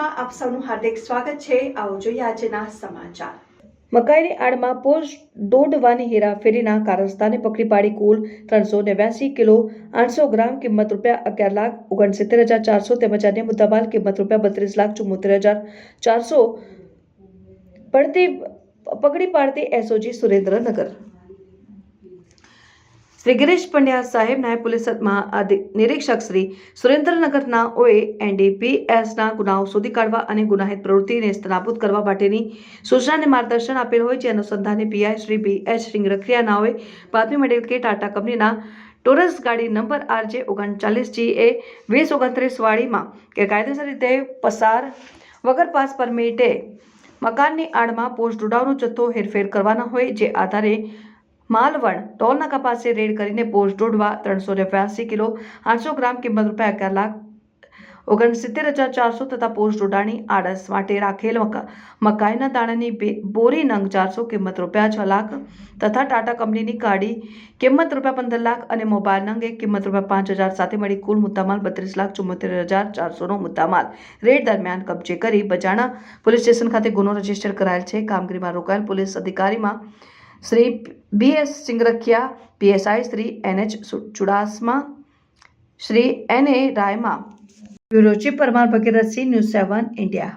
ન્યૂઝમાં આપ સૌનું હાર્દિક સ્વાગત છે। આવો જોઈએ આજના સમાચાર। મકાઈની આડમાં પોસ્ટ દોડવાની હેરાફેરીના કારસ્તાને પકડી પાડી કુલ 389 કિલો 800 ગ્રામ કિંમત ₹11,69,400 તેમજ અન્ય મુદ્દામાલ કિંમત ₹32,74,400 પકડી પાડતી એસઓજી સુરેન્દ્રનગર શ્રી ગિરીશ પંડ્યા સાહેબ નાયબ પોલીસ નિરીક્ષક શ્રી સુરેન્દ્રનગરનાઓએ એનડીપીએસના ગુનાઓ શોધી કાઢવા અને ગુનાહિત પ્રવૃત્તિને નેસ્તનાબૂદ કરવા માટેની સૂચના અને માર્ગદર્શન આપેલ હોય જે અનુસંધાને પીઆઈ શ્રી BH સિંગરખિયાનાઓએ બાતમી મળેલ કે ટાટા કંપનીના ટોરસ ગાડી નંબર RJ 39GA 2029 વાળીમાં ગેરકાયદેસર રીતે પસાર વગર પાસ પરમિટે મકાનની આડમાં પોસ્ટ દોડાવવાનો જથ્થો હેરફેર કરવાના હોય જે આધારે માલવણ ટોલનાકા પાસે રેડ કરીને પોસ્ટ દોડવા 389 કિલો 800 ગ્રામ કિંમત ₹11,69,400 તથા પોસ્ટ દોડાની આડસ માટે રાખેલ મકાઈના દાણાની બોરી નંગ 400 કિંમત ₹6 લાખ તથા ટાટા કંપનીની ગાડી કિંમત ₹15 લાખ અને મોબાઈલ નંગ એક કિંમત ₹5,000 સાથે મળી કુલ મુદ્દામાલ 32,74,400 મુદ્દામાલ રેડ દરમિયાન કબજે કરી બજાણા પોલીસ સ્ટેશન ખાતે ગુનો રજીસ્ટર કરાયેલ છે। કામગીરીમાં રોકાયેલ પોલીસ અધિકારીમાં Shri BS Singarakhiya, PSI Shri NH Chudasama, Shri NA Raima, bureau chief Parmar Bhagirathsinh, news 7 India.